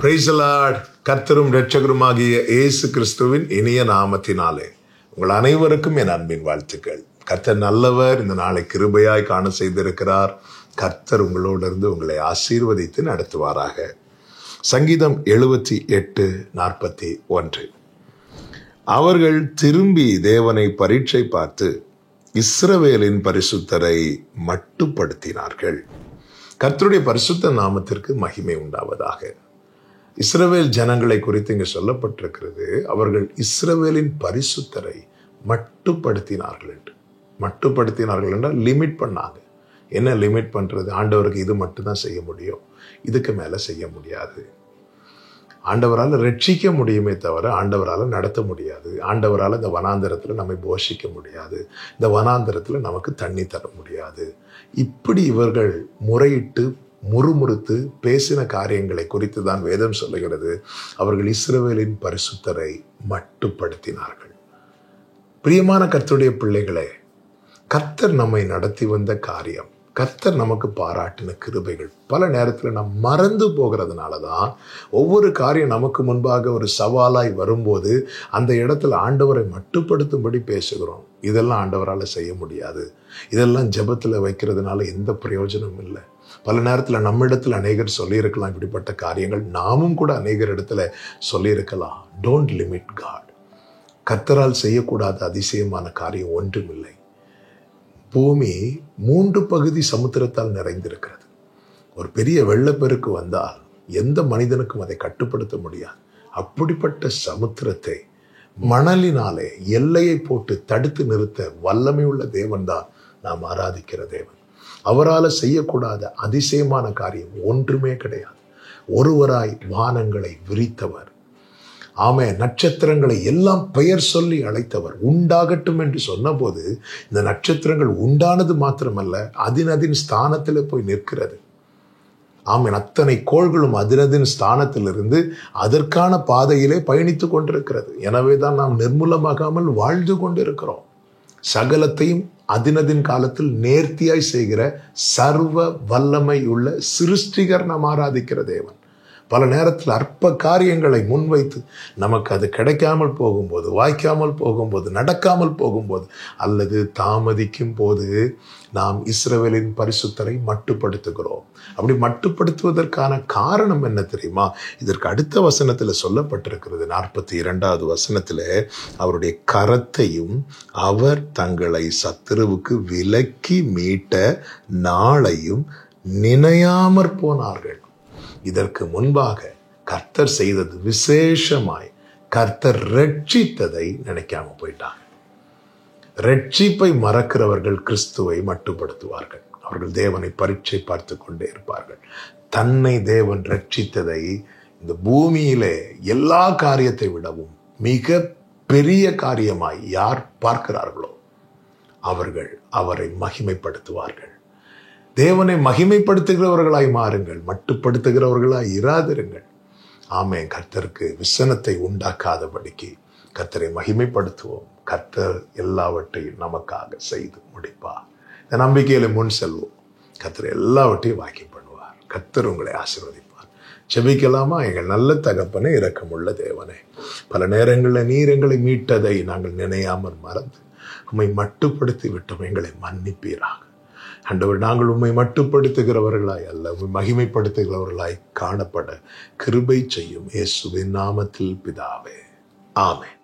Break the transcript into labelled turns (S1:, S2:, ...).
S1: Praise the Lord. கர்த்தரும் இரட்சகருமாகிய இயேசு கிறிஸ்துவின் இனிய நாமத்தினாலே உங்கள் அனைவருக்கும் என் அன்பின் வாழ்த்துக்கள். கர்த்தர் நல்லவர். இந்த நாளை கிருபையாய் காண செய்திருக்கிறார். கர்த்தர் உங்களோடு இருந்து உங்களை ஆசீர்வதித்து நடத்துவாராக. சங்கீதம் 78:41. அவர்கள் திரும்பி தேவனை பரீட்சை பார்த்து இஸ்ரவேலின் பரிசுத்தரை மட்டுப்படுத்தினார்கள். கர்த்தருடைய பரிசுத்த நாமத்திற்கு மகிமை உண்டாவதாக. இஸ்ரவேல் ஜனங்களை குறித்து இங்கு சொல்லப்பட்டிருக்கிறது. அவர்கள் இஸ்ரவேலின் பரிசுத்தரை மட்டுப்படுத்தினார்கள் என்று. மட்டுப்படுத்தினார்கள் என்றால் லிமிட் பண்ணாங்க. என்ன லிமிட் பண்றது? ஆண்டவருக்கு இது மட்டும்தான் செய்ய முடியும், இதுக்கு மேல செய்ய முடியாது. ஆண்டவரால் ரட்சிக்க முடியுமே தவிர ஆண்டவரால் நடத்த முடியாது. ஆண்டவரால் இந்த வனாந்தரத்தில் நம்மை போஷிக்க முடியாது. இந்த வனாந்தரத்தில் நமக்கு தண்ணி தர முடியாது. இப்படி இவர்கள் முறையிட்டு முறுமுறுத்து பேசின காரியங்களை குறித்து தான் வேதம் சொல்லுகிறது. அவர்கள் இஸ்ரவேலின் பரிசுத்தரை மட்டுப்படுத்தினார்கள். பிரியமான கர்த்தருடைய பிள்ளைகளே, கர்த்தர் நம்மை நடத்தி வந்த காரியம், கர்த்தர் நமக்கு பாராட்டின கிருபைகள் பல நேரத்தில் நாம் மறந்து போகிறதுனால தான் ஒவ்வொரு காரியம் நமக்கு முன்பாக ஒரு சவாலாய் வரும்போது அந்த இடத்துல ஆண்டவரை மட்டுப்படுத்தும்படி பேசுகிறோம். இதெல்லாம் ஆண்டவரால் செய்ய முடியாது, இதெல்லாம் ஜெபத்தில் வைக்கிறதுனால எந்த பிரயோஜனமும் இல்லை. பல நேரத்தில் நம்ம இடத்துல அநேகர் சொல்லியிருக்கலாம் இப்படிப்பட்ட காரியங்கள். நாமும் கூட அநேகர் இடத்துல சொல்லியிருக்கலாம். Don't limit God. கர்த்தரால் செய்யக்கூடாத அதிசயமான காரியம் ஒன்றுமில்லை. பூமி 3 பகுதி சமுத்திரத்தால் நிறைந்திருக்கிறது. ஒரு பெரிய வெள்ளப்பெருக்கு வந்தால் எந்த மனிதனுக்கும் அதை கட்டுப்படுத்த முடியாது. அப்படிப்பட்ட சமுத்திரத்தை மணலினாலே எல்லையை போட்டு தடுத்து நிறுத்த வல்லமை உள்ள தேவன் தான் நாம் ஆராதிக்கிற தேவன். அவரால் செய்யக்கூடாத அதிசயமான காரியம் ஒன்றுமே கிடையாது. ஒருவராய் வானங்களை விரித்தவர், ஆமே, நட்சத்திரங்களை எல்லாம் பெயர் சொல்லி அழைத்தவர். உண்டாகட்டும் என்று சொன்னபோது இந்த நட்சத்திரங்கள் உண்டானது மாத்திரமல்ல, அதின் ஸ்தானத்தில் போய் நிற்கிறது. ஆமேன், அத்தனை கோள்களும் அதினதின் ஸ்தானத்திலிருந்து அதற்கான பாதையிலே பயணித்து கொண்டிருக்கிறது. எனவே தான் நாம் நிர்மூலமாகாமல் வாழ்ந்து கொண்டிருக்கிறோம். சகலத்தையும் அதினதின் காலத்தில் நேர்த்தியாய் செய்கிற சர்வ வல்லமை உள்ள சிருஷ்டிகர் நாம் ஆராதிக்கிற தேவன். பல நேரத்தில் அற்ப காரியங்களை முன்வைத்து நமக்கு அது கிடைக்காமல் போகும்போது, வாய்க்காமல் போகும்போது, நடக்காமல் போகும்போது அல்லது தாமதிக்கும் போது நாம் இஸ்ரவேலின் பரிசுத்தரை மட்டுப்படுத்துகிறோம். அப்படி மட்டுப்படுத்துவதற்கான காரணம் என்ன தெரியுமா? இதற்கு அடுத்த வசனத்தில் சொல்லப்பட்டிருக்கிறது. 42வது வசனத்தில், அவருடைய கரத்தையும் அவர் தங்களை சத்துருவுக்கு விலக்கி மீட்ட நாளையும் நினையாமற் போனார்கள். இதற்கு முன்பாக கர்த்தர் செய்தது விசேஷமாய் கர்த்தர் ரட்சித்ததை நினைக்காம போயிட்டாங்க. ரட்சிப்பை மறக்கிறவர்கள் கிறிஸ்துவை மட்டுப்படுத்துவார்கள். அவர்கள் தேவனை பரீட்சை பார்த்து கொண்டே இருப்பார்கள். தன்னை தேவன் ரட்சித்ததை இந்த பூமியிலே எல்லா காரியத்தை விடவும் மிக பெரிய காரியமாய் யார் பார்க்கிறார்களோ அவர்கள் அவரை மகிமைப்படுத்துவார்கள். தேவனை மகிமைப்படுத்துகிறவர்களாய் மாறுங்கள், மட்டுப்படுத்துகிறவர்களாய் இராதிருங்கள். ஆமென். கர்த்தருக்கு விசனத்தை உண்டாக்காதபடிக்கு கர்த்தரை மகிமைப்படுத்துவோம். கர்த்தர் எல்லாவற்றையும் நமக்காக செய்து முடிப்பார். இந்த நம்பிக்கையில முன் செல்வோம். கர்த்தர் எல்லாவற்றையும் வாக்கியம் பண்ணுவார். கர்த்தர் உங்களை ஆசீர்வதிப்பார். ஜெபிக்கலாமா? எங்கள் நல்ல தகப்பனே, இரக்கமுள்ள தேவனே, பல நேரங்களில் நீர் எங்களை மீட்டதை நாங்கள் நினையாமல் மறந்து உம்மை மட்டுப்படுத்தி விட்டோம். எங்களை மன்னிப்பீராக. ஆண்டவர், நாங்கள் உம்மை மட்டுப்படுத்துகிறவர்களாய் அல்ல, உம்மை மகிமைப்படுத்துகிறவர்களாய் காணப்பட கிருபை செய்யும். இயேசுவின் நாமத்தில் பிதாவே, ஆமென்.